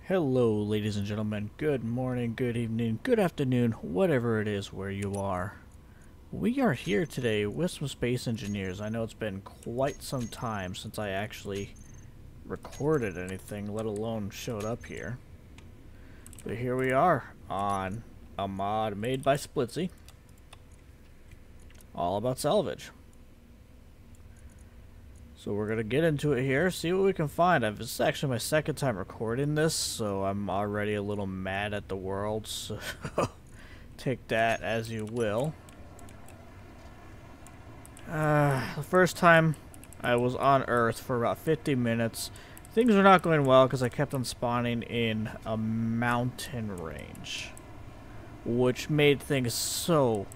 Hello, ladies and gentlemen. Good morning, good evening, good afternoon, whatever it is where you are. We are here today with some space engineers. I know it's been quite some time since I actually recorded anything, let alone showed up here. But here we are on a mod made by Splitsy, all about salvage. So we're going to get into it here, see what we can find. This is actually my second time recording this, so I'm already a little mad at the world, so take that as you will. The first time I was on Earth for about 50 minutes. Things were not going well because I kept on spawning in a mountain range, which made things so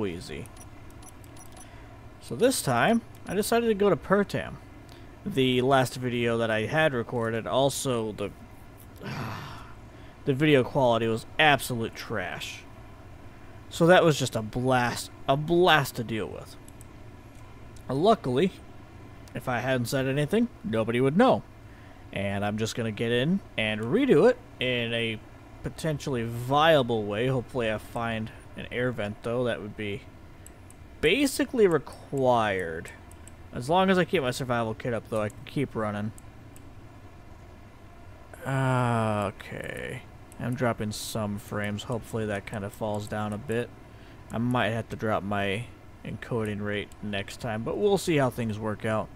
easy. So this time, I decided to go to Pertam. The last video that I had recorded, also the video quality was absolute trash. So that was just a blast to deal with. Luckily, if I hadn't said anything, nobody would know. And I'm just going to get in and redo it in a potentially viable way. Hopefully I find an air vent though, that would be basically required. As long as I keep my survival kit up, though, I can keep running. Okay. I'm dropping some frames. Hopefully that kind of falls down a bit. I might have to drop my encoding rate next time, but we'll see how things work out.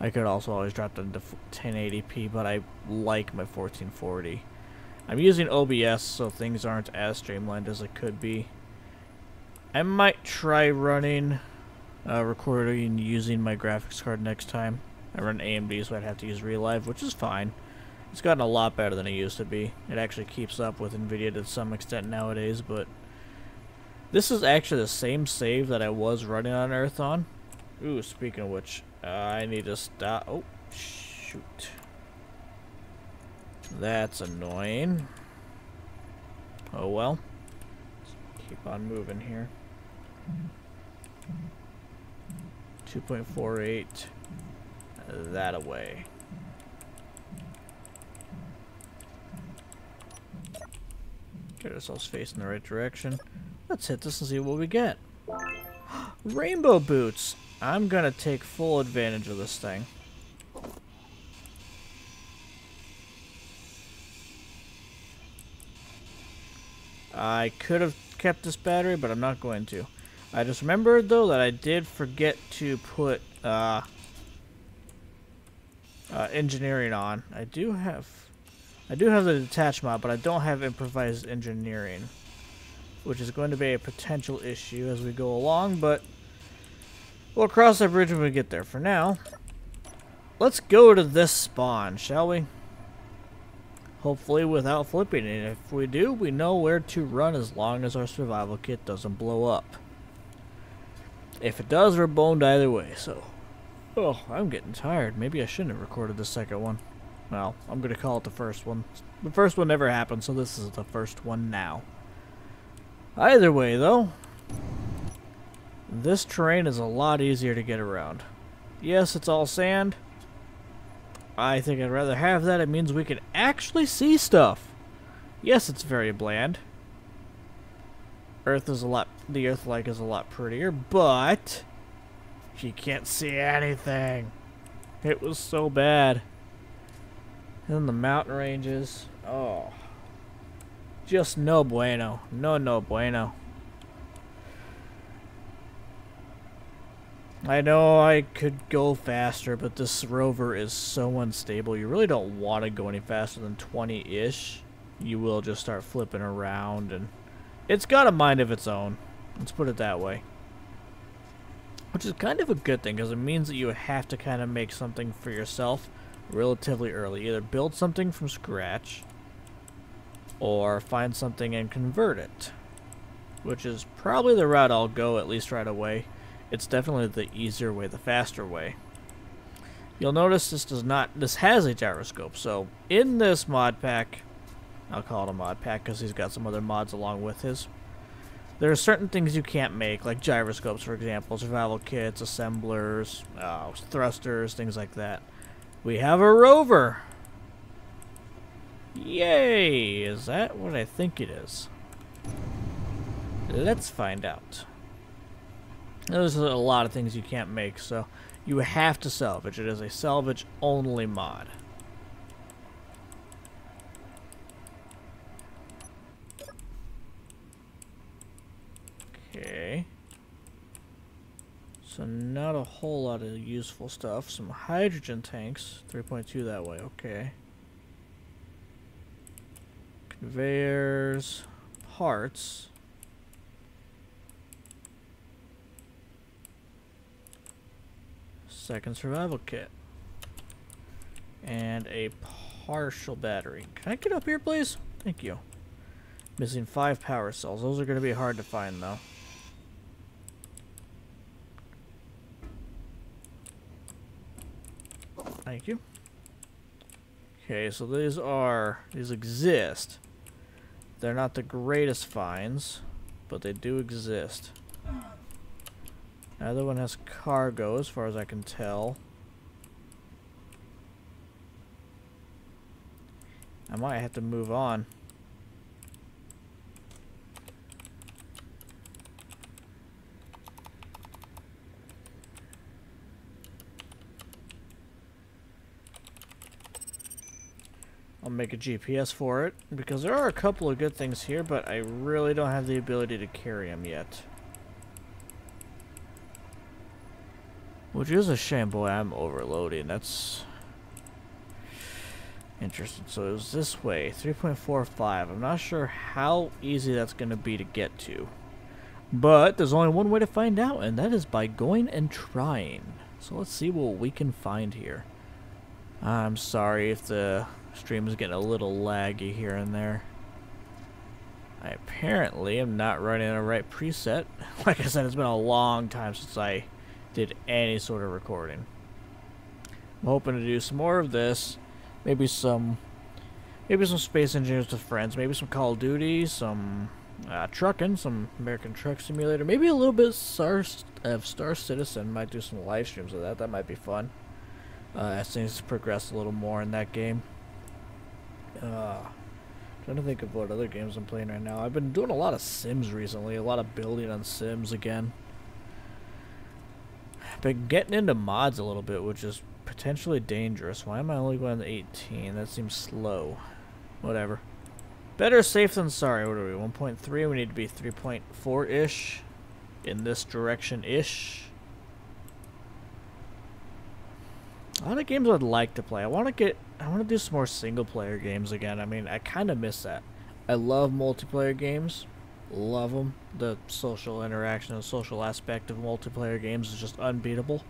I could also always drop it into 1080p, but I like my 1440. I'm using OBS, so things aren't as streamlined as it could be. I might try running recording using my graphics card next time. I run AMD, so I'd have to use Relive, which is fine. It's gotten a lot better than it used to be. It actually keeps up with NVIDIA to some extent nowadays, but this is actually the same save that I was running on Earth on. Ooh, speaking of which, I need to stop. Oh, shoot. That's annoying. Oh well. Let's keep on moving here. 2.48 that away. Get ourselves facing the right direction. Let's hit this and see what we get. Rainbow boots. I'm gonna take full advantage of this thing. I could have kept this battery, but I'm not going to. I just remembered though that I did forget to put engineering on. I do have the detached mod, but I don't have improvised engineering, which is going to be a potential issue as we go along, but we'll cross that bridge when we get there. For now, let's go to this spawn, shall we? Hopefully without flipping it. If we do, we know where to run as long as our survival kit doesn't blow up. If it does, we're boned either way, so... Oh, I'm getting tired. Maybe I shouldn't have recorded the second one. Well, I'm going to call it the first one. The first one never happened, so this is the first one now. Either way, though, this terrain is a lot easier to get around. Yes, it's all sand. I think I'd rather have that. It means we can actually see stuff. Yes, it's very bland. The Earth-like is a lot prettier, but you can't see anything. It was so bad. And then the mountain ranges. Oh. Just no bueno. No bueno. I know I could go faster, but this rover is so unstable. You really don't want to go any faster than 20-ish. You will just start flipping around, and it's got a mind of its own. Let's put it that way. Which is kind of a good thing, because it means that you have to kind of make something for yourself relatively early. Either build something from scratch, or find something and convert it. Which is probably the route I'll go, at least right away. It's definitely the easier way, the faster way. You'll notice this has a gyroscope. So in this mod pack, I'll call it a mod pack because he's got some other mods along with his. There are certain things you can't make, like gyroscopes, for example, survival kits, assemblers, thrusters, things like that. We have a rover. Yay! Is that what I think it is? Let's find out. There's a lot of things you can't make, so you have to salvage. It is a salvage-only mod. Okay. So not a whole lot of useful stuff. Some hydrogen tanks. 3.2 that way. Okay. Conveyors. Parts. Second survival kit. And a partial battery. Can I get up here, please? Thank you. Missing 5 power cells. Those are going to be hard to find, though. Thank you. Okay, so these exist. They're not the greatest finds, but they do exist. Another one has cargo, as far as I can tell. I might have to move on. I'll make a GPS for it, because there are a couple of good things here, but I really don't have the ability to carry them yet. Which is a shame. Boy, I'm overloading. That's interesting. So it was this way. 3.45. I'm not sure how easy that's going to be to get to. But there's only one way to find out, and that is by going and trying. So let's see what we can find here. I'm sorry if the stream is getting a little laggy here and there. I apparently am not running a right preset. Like I said, it's been a long time since I did any sort of recording. I'm hoping to do some more of this. Maybe some Space Engineers with Friends. Maybe some Call of Duty. Some trucking. Some American Truck Simulator. Maybe a little bit of Star Citizen. Might do some live streams of that. That might be fun. As things progress a little more in that game. Trying to think of what other games I'm playing right now. I've been doing a lot of Sims recently. A lot of building on Sims again. Been getting into mods a little bit, which is potentially dangerous. Why am I only going to 18? That seems slow. Whatever. Better safe than sorry. What are we? 1.3? We need to be 3.4-ish. In this direction-ish. A lot of games I'd like to play. I want to do some more single-player games again. I mean, I kind of miss that. I love multiplayer games. Love them. The social interaction and social aspect of multiplayer games is just unbeatable.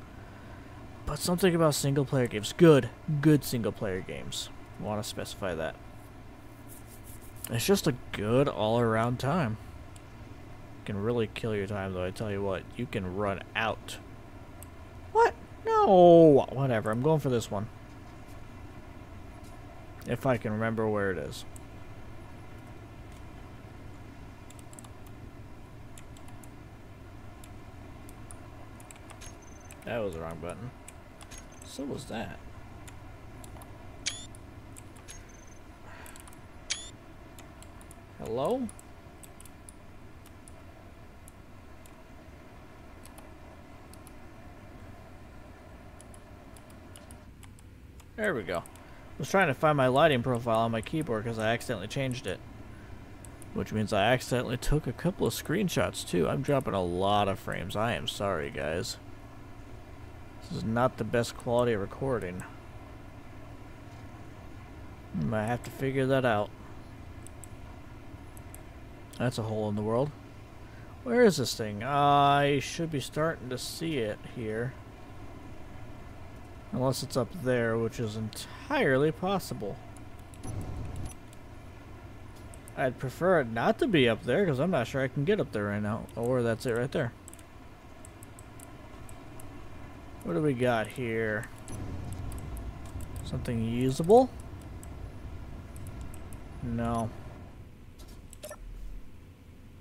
But something about single player games. Good single player games. I want to specify that. It's just a good all around time. You can really kill your time though, I tell you what. You can run out. What? No! Whatever, I'm going for this one. If I can remember where it is. That was the wrong button. So was that. Hello? There we go. I was trying to find my lighting profile on my keyboard because I accidentally changed it. Which means I accidentally took a couple of screenshots too. I'm dropping a lot of frames. I am sorry, guys. This is not the best quality recording. I might have to figure that out. That's a hole in the world. Where is this thing? I should be starting to see it here. Unless it's up there, which is entirely possible. I'd prefer it not to be up there, because I'm not sure I can get up there right now. Or that's it right there. What do we got here? Something usable? No.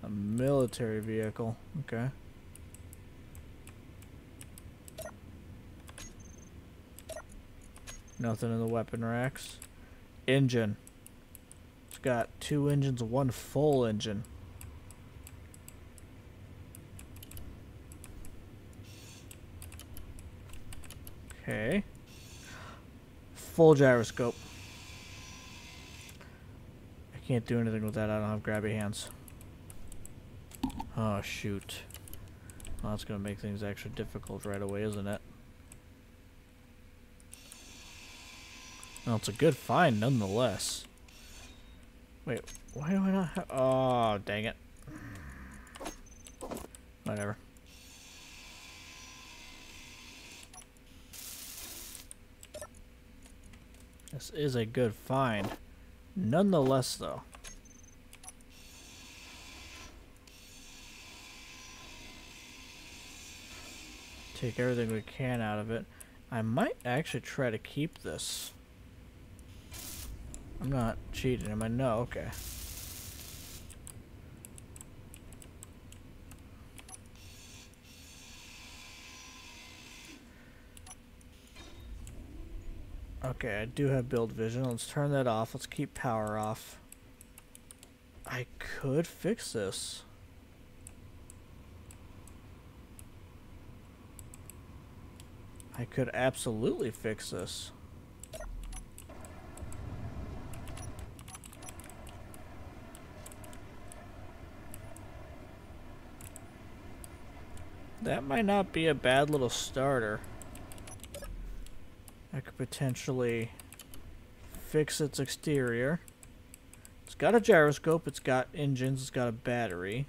A military vehicle. Okay. Nothing in the weapon racks. Engine. It's got 2 engines, 1 full engine. Okay. Full gyroscope. I can't do anything with that. I don't have grabby hands. Oh, shoot. Well, that's going to make things extra difficult right away, isn't it? Well, it's a good find nonetheless. Wait, why do I not have... Oh, dang it. Whatever. This is a good find. Nonetheless, though. Take everything we can out of it. I might actually try to keep this. I'm not cheating, am I? No, okay. Okay, I do have build vision. Let's turn that off. Let's keep power off. I could fix this. I could absolutely fix this. That might not be a bad little starter. I could potentially fix its exterior. It's got a gyroscope, it's got engines, it's got a battery.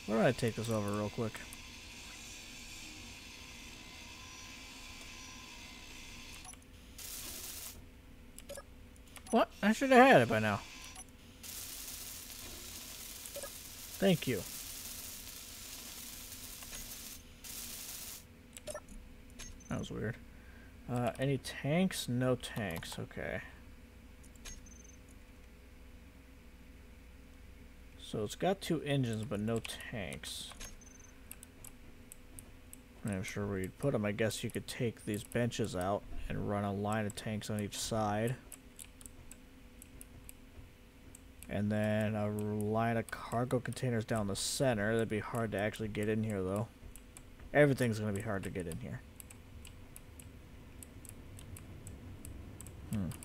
Why don't I take this over real quick? What? I should have had it by now. Thank you. That was weird. Any tanks? No tanks. Okay. So it's got 2 engines, but no tanks. I'm not sure where you'd put them. I guess you could take these benches out and run a line of tanks on each side. And then a line of cargo containers down the center. That'd be hard to actually get in here, though. Everything's going to be hard to get in here.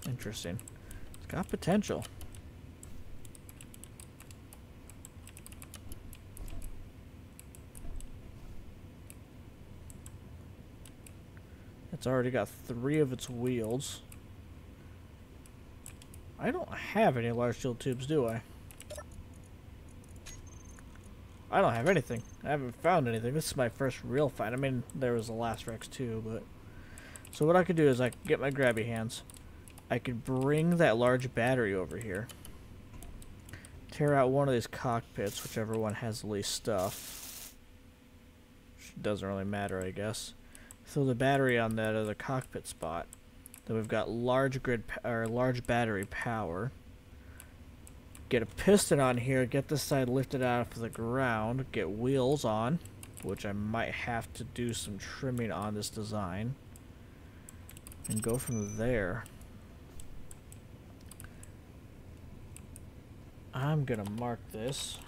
Interesting. It's got potential. It's already got 3 of its wheels. I don't have any large steel tubes, do I? I don't have anything. I haven't found anything. This is my first real find. I mean, there was the last Rex too, but... So what I could do is I could get my grabby hands. I could bring that large battery over here. Tear out one of these cockpits, whichever one has the least stuff. Which doesn't really matter, I guess. Throw the battery on that other cockpit spot. Then we've got large battery power. Get a piston on here, get this side lifted out of the ground, get wheels on, which I might have to do some trimming on this design, and go from there. I'm gonna mark this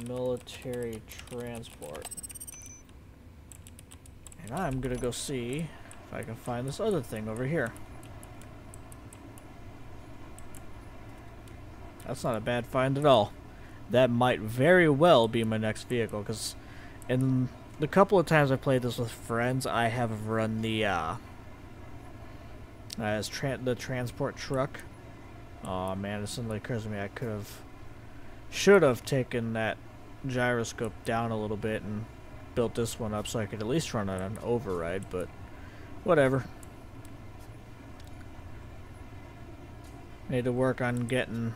military transport. And I'm gonna go see if I can find this other thing over here. That's not a bad find at all. That might very well be my next vehicle, because in the couple of times I played this with friends, I have run the the transport truck. Oh man, it suddenly occurs to me I should have taken that gyroscope down a little bit and built this one up so I could at least run on an override, but whatever. Need to work on getting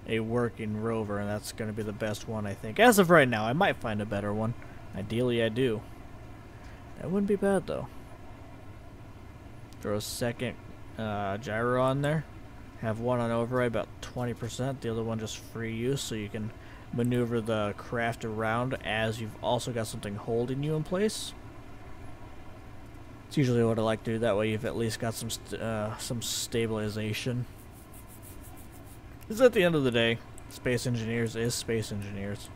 a working rover, and that's going to be the best one, I think. As of right now, I might find a better one. Ideally, I do. That wouldn't be bad, though. Throw a second gyro on there. Have one on override, about 20%. The other one just free use, so you can maneuver the craft around as you've also got something holding you in place. It's usually what I like to do. That way you've at least got some stabilization. Because at the end of the day, space engineers is space engineers.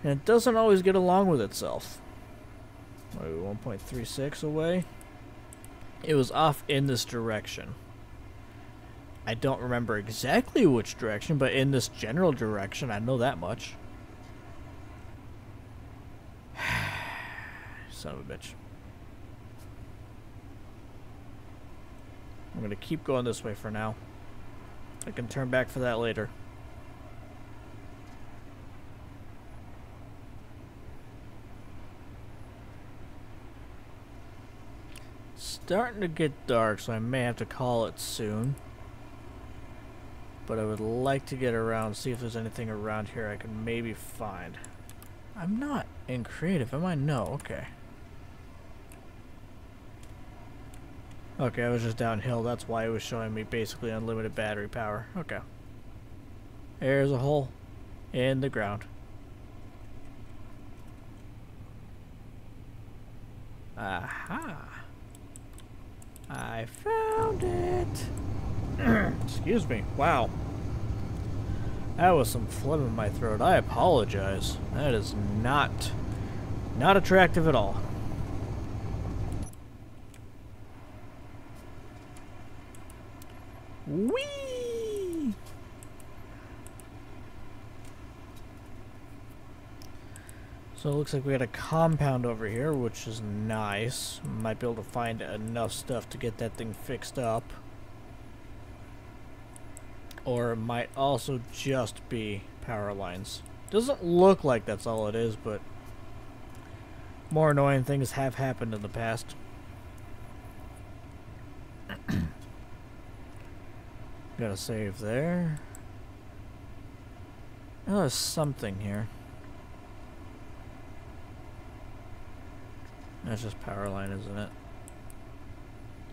And it doesn't always get along with itself. Wait, 1.36 away. It was off in this direction. I don't remember exactly which direction, but in this general direction, I know that much. Son of a bitch. I'm going to keep going this way for now. I can turn back for that later. Starting to get dark, so I may have to call it soon. But I would like to get around, see if there's anything around here I can maybe find. I'm not in creative, am I? No, okay. Okay, I was just downhill. That's why it was showing me basically unlimited battery power. Okay. There's a hole in the ground. Aha! I found it! Excuse me. Wow. That was some phlegm in my throat. I apologize. That is not attractive at all. Whee! So it looks like we got a compound over here, which is nice. Might be able to find enough stuff to get that thing fixed up. Or it might also just be power lines. Doesn't look like that's all it is, but more annoying things have happened in the past. Gotta save there. Oh, there's something here. That's just power line, isn't it?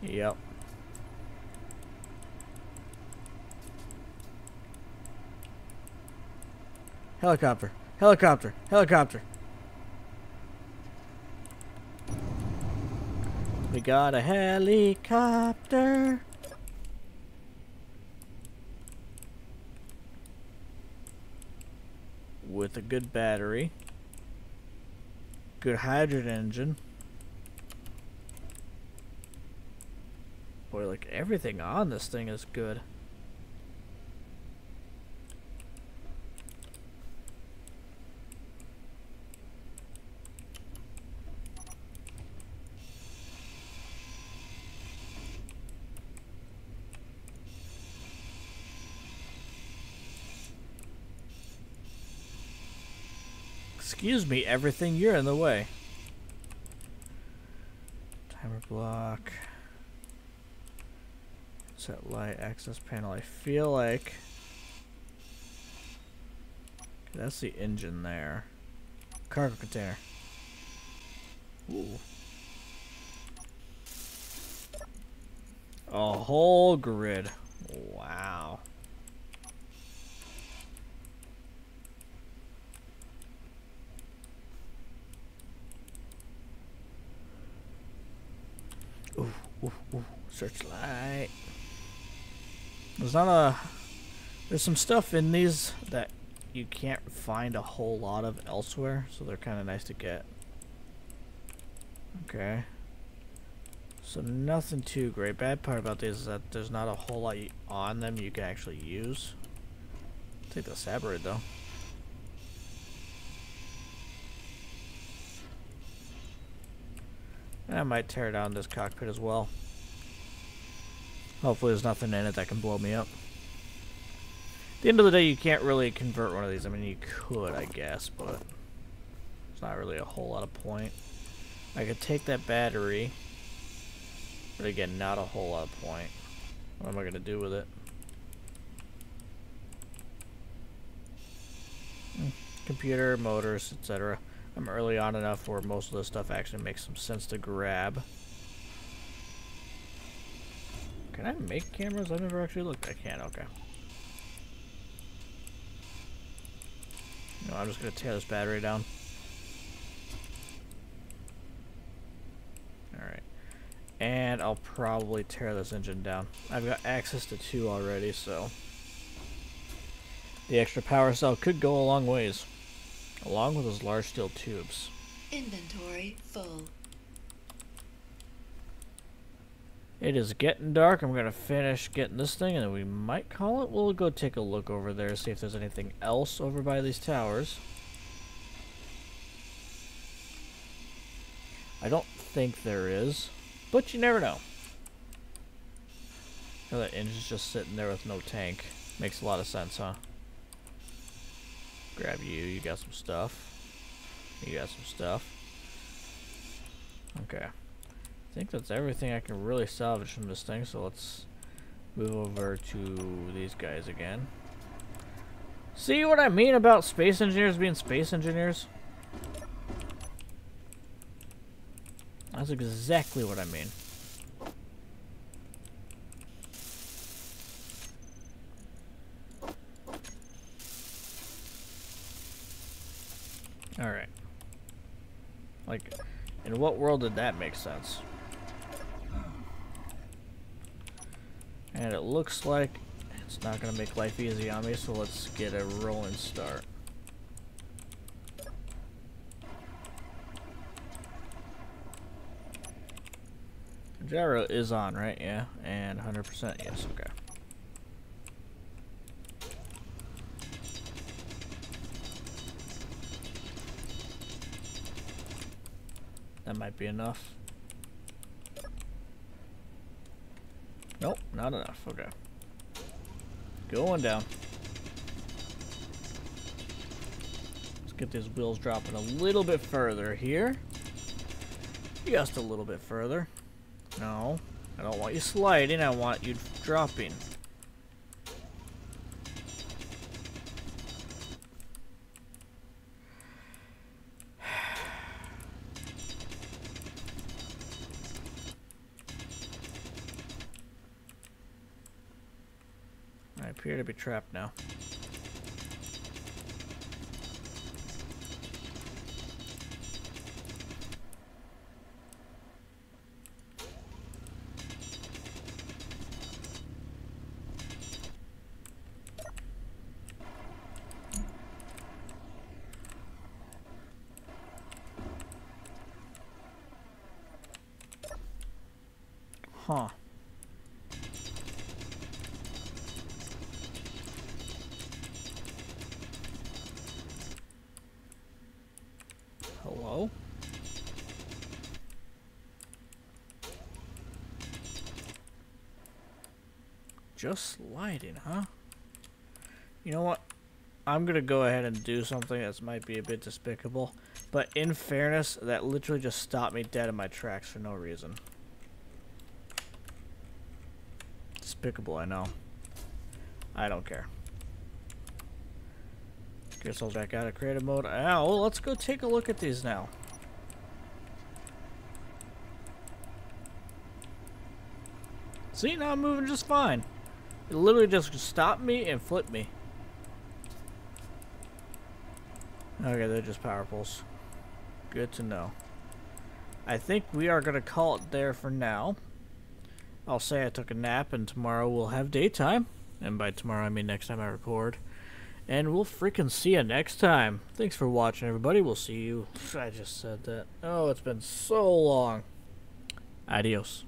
Yep. Helicopter. Helicopter. Helicopter. We got a helicopter. With a good battery. Good hydrogen engine. Boy, like everything on this thing is good. Excuse me, everything, you're in the way. Timer block. Set light, access panel. I feel like that's the engine there. Cargo container. Ooh. A whole grid. Wow. Ooh, ooh, ooh. Searchlight. There's some stuff in these that you can't find a whole lot of elsewhere, so they're kind of nice to get. Okay. So nothing too great. Bad part about these is that there's not a whole lot on them you can actually use. Take the Saberite though. I might tear down this cockpit as well. Hopefully there's nothing in it that can blow me up. At the end of the day, you can't really convert one of these. I mean, you could, I guess, but it's not really a whole lot of point. I could take that battery, but again, not a whole lot of point. What am I going to do with it? Computer, motors, etc. I'm early on enough where most of this stuff actually makes some sense to grab. Can I make cameras? I've never actually looked. I can, okay. No, I'm just going to tear this battery down. Alright. I'll probably tear this engine down. I've got access to 2 already, so the extra power cell could go a long ways, along with those large steel tubes. Inventory full. It is getting dark. I'm going to finish getting this thing, and then we might call it. We'll go take a look over there, see if there's anything else over by these towers. I don't think there is, but you never know. Oh, that engine's just sitting there with no tank. Makes a lot of sense, huh? Grab you. You got some stuff. You got some stuff. Okay. I think that's everything I can really salvage from this thing, so let's move over to these guys again. See what I mean about space engineers being space engineers? That's exactly what I mean. Alright. Like, in what world did that make sense? And it looks like it's not going to make life easy on me, so let's get a rolling start. Gyro is on, right? Yeah. And 100%, yes, okay. That might be enough. Nope, not enough. Okay. Going down. Let's get these wheels dropping a little bit further here. Just a little bit further. No, I don't want you sliding. I want you dropping. I appear to be trapped now. Huh. Hello? Just sliding, huh? You know what? I'm gonna go ahead and do something that might be a bit despicable, but in fairness, that literally just stopped me dead in my tracks for no reason. Despicable, I know. I don't care. Guess I'll back out of creative mode. Ow, well, let's go take a look at these now. See, now I'm moving just fine. It literally just stopped me and flipped me. Okay, they're just power poles. Good to know. I think we are going to call it there for now. I'll say I took a nap, and tomorrow we'll have daytime. And by tomorrow, I mean next time I record. And we'll freaking see you next time. Thanks for watching, everybody. We'll see you. I just said that. Oh, it's been so long. Adios.